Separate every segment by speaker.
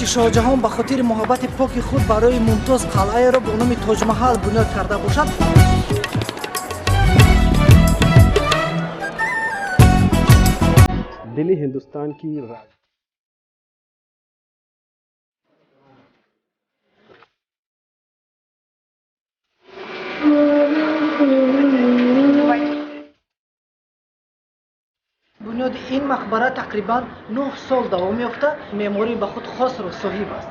Speaker 1: ки шоҳҷаҳон ба хотири муҳаббати поки худ барои мумтоз қалъаеро бо номи тоҷмаҳал бунёд карда бошад.
Speaker 2: दिल्ली हिंदुस्तान की
Speaker 1: бунёди ин мақбара тақрибан 9 сол давом ёфта, меъмории ба худ хосро соҳиб аст.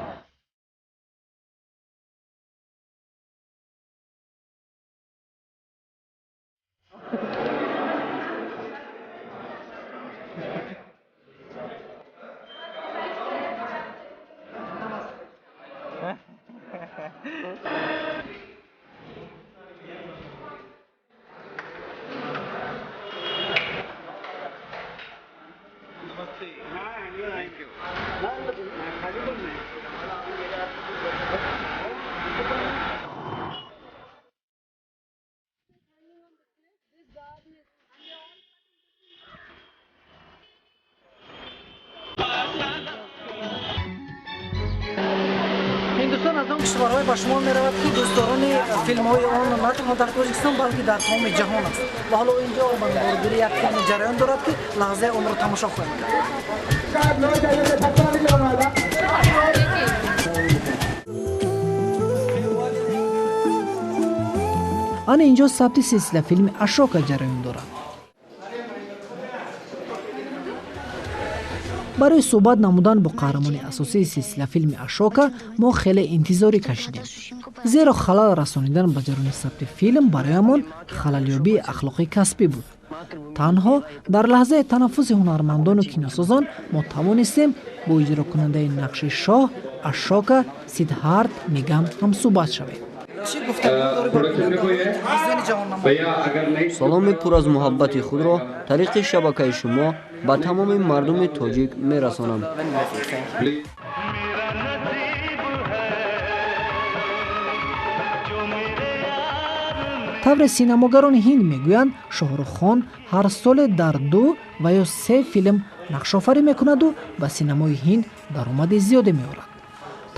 Speaker 1: ҳиндустон аз он кишварҳое ба шумор меравад ки дӯстдорони филмҳои он на танҳо дар тоҷикистон балки дар тамоми ҷаҳон аст. ва ҳоло инҷо ба нигоргирӣ як филми ҷараён дорад ки лаҳзаи онро тамошо хоҳем кард. ана инҷо сабти силсила филми ашока ҷараён дорад. барои суҳбат намудан бо қаҳрамони асосии силсила филми ашока мо хеле интизорӣ кашидем, зеро халал расонидан ба ҷарони сабти филм бароямон халалёбии ахлоқи касбӣ буд. танҳо дар лаҳзаи танаффуси ҳунармандону киносозон мо тавонистем бо иҷрокунандаи нақши шоҳ ашока Сиддҳарт Нигам ҳамсуҳбат шавем.
Speaker 3: саломи пур аз муҳаббати худро тариқи шабакаи шумо ба тамоми мардуми тоҷик мерасонам.
Speaker 1: тавре синамогарони ҳинд мегӯянд Шоҳруххон ҳар соле дар 2 ва ё 3 филм нақшофарӣ мекунаду ба синамои ҳинд даромади зиёде меорад.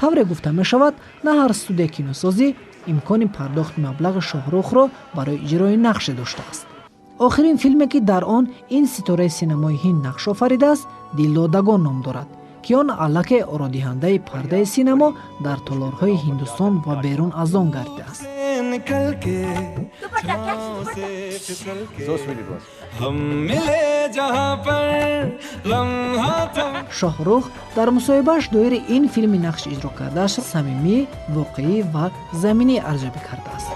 Speaker 1: тавре гуфта мешавад, на ҳар студияи киносозӣ имкони пардохти маблағи Шоҳрухро барои иҷрои нақше доштааст. охирин филме ки дар он ин ситораи синамои ҳинд нақш офаридааст Дилдодагон ном дорад, ки он аллакай ородиҳандаи пардаи синамо дар толорҳои Ҳиндустон ва берун аз он гардидааст. шоҳрух дар мусоҳибааш доири ин филми нақш иҷро кардааш самимӣ, воқеӣ ва заминӣ арзёбӣ кардааст.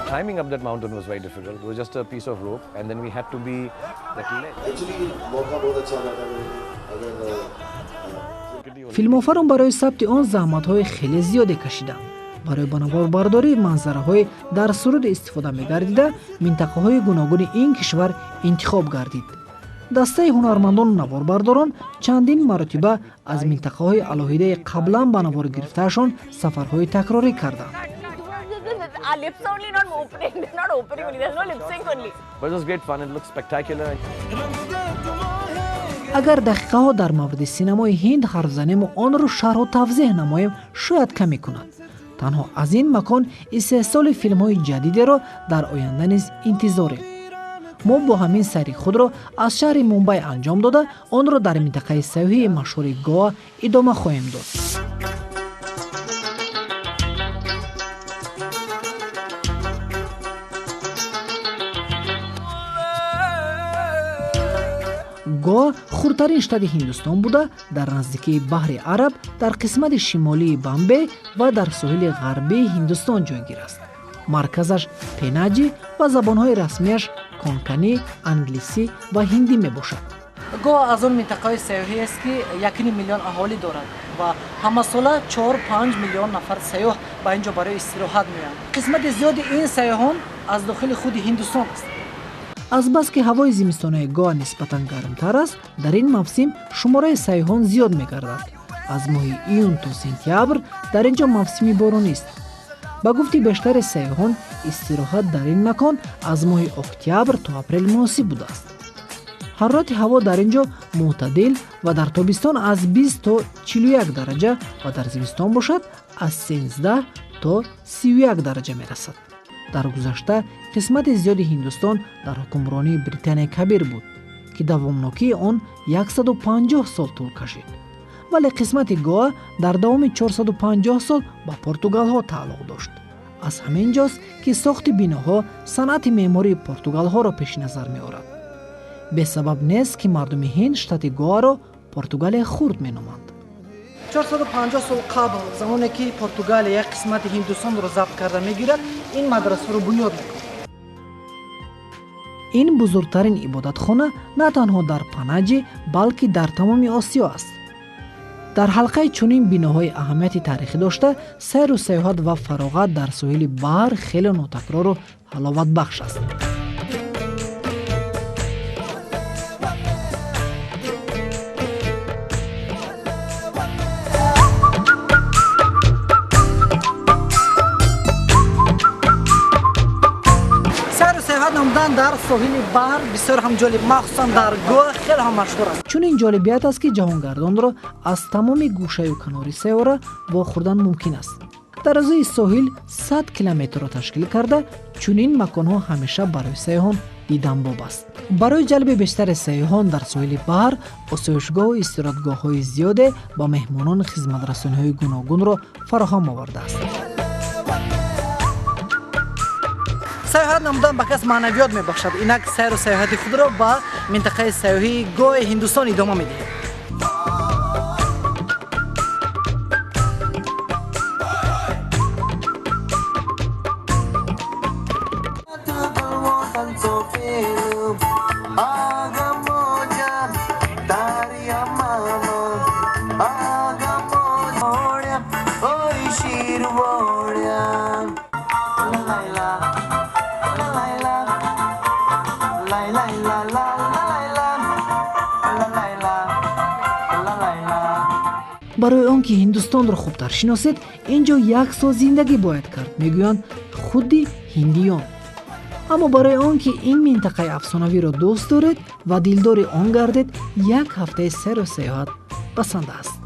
Speaker 4: Climbing up that mountain was very difficult. It was just a piece of rope, and then we had to be that led.
Speaker 1: филмофарон барои сабти он заҳматҳои хеле зиёде кашиданд. барои ба наворбардории манзараҳои дар суруд истифода мегардида минтақаҳои гуногуни ин кишвар интихоб гардид. дастаи ҳунармандону наворбардорон чандин маротиба аз минтақаҳои алоҳидаи қаблан ба навор гирифтаашон сафарҳои такрорӣ карданд.
Speaker 5: Our lips are only not opening. They're not opening only. There's no lip sync only.
Speaker 4: But it was great fun. It looked spectacular.
Speaker 1: агар дақиқаҳо дар мавриди синамои ҳинд ҳарф занему онро шарҳу тавзеҳ намоем шояд каме кунад. танҳо аз ин макон истеҳсоли филмҳои ҷадидеро дар оянда низ интизорем. мо бо ҳамин сайри худро аз шаҳри Мумбай анҷом дода онро дар минтақаи саёҳии машҳури Гоа идома хоҳем дод. Гоа хурдтарин штати Ҳиндустон буда дар наздикии баҳри Араб дар қисмати шимолии Бомбей ва дар соҳили ғарбии Ҳиндустон ҷойгир аст. марказаш Пенаҷи ва забонҳои расмияш конканӣ, англисӣ ва ҳиндӣ мебошад. гоа аз он минтақаҳои сайёҳӣ аст ки 1 миллион аҳолӣ дорад ва ҳамасола 4-5 миллион нафар сайёҳ ба ин ҷо барои истироҳат меоянд. қисмати зиёди ин сайёҳон аз дохили худи Ҳиндустон аст. азбаски ҳавои зимистонаи гоа нисбатан гармтар аст, дар ин мавсим шумораи сайёҳон зиёд мегардад. аз моҳи июн то сентябр дар ин ҷо мавсими боронист. ба гуфти бештари сайёҳон истироҳат дар ин макон аз моҳи октябр то апрел муносиб будааст. ҳарорати ҳаво дар ин ҷо мӯътадил ва дар тобистон аз 20 то 41 дараҷа ва дар зимистон бошад аз 13 то 31 дараҷа мерасад. дар гузашта қисмати зиёди Ҳиндустон дар ҳукмронии Британияи Кабир буд, ки давомнокии он 150 сол тӯл кашид. вале қисмати Гоа дар давоми 450 сол ба португалҳо тааллуқ дошт. аз ҳамин ҷост ки сохти биноҳо санъати меъмории португалҳоро пеши назар меорад. бесабаб нест ки мардуми Ҳинд штати Гоаро Португалияи хурд меноманд. 450 сол қабл замоне ки Португалия як қисмати Ҳиндустонро забт карда мегирад, ин мадрасаро бунёд мекунад. ин бузургтарин ибодатхона на танҳо дар Панаҷи, балки дар тамоми Осиё аст. дар ҳалқаи чунин биноҳои аҳамияти таърихӣ дошта, сайру сайёҳат ва фароғат дар соҳили баҳр хеле нотакрору ҳаловатбахш аст. намудан дар соҳили баҳр бисёр ҳам ҷолиб, махсусан дар Гоа хеле ҳам машҳур аст. чун ин ҷолибият аст, ки ҷаҳонгардонро аз тамоми гӯшаю канори сайёра вохӯрдан мумкин аст. дарозаи соҳил 100 километрро ташкил карда, чунин маконҳо ҳамеша барои сайёҳон диданбоб аст. барои ҷалби бештари сайёҳон дар соҳили баҳр, осоишгоҳу истироҳатгоҳҳои зиёде ба меҳмонон хизматрасониҳои гуногунро фароҳам овардааст. сайёҳат намудан ба кас маънавиёт мебахшад. инак сайру сайёҳати худро ба минтақаи сайёҳии Гоаи Ҳиндустон идома медиҳем. барои он ки Ҳиндустонро хубтар шиносед, ин ҷо 1 сол зиндагӣ бояд кард, мегӯянд худи ҳиндиён. аммо барои он ки ин минтақаи афсонавиро дӯст доред ва дилдори он гардед, 1 ҳафтаи сайру сайёҳат пасанд аст.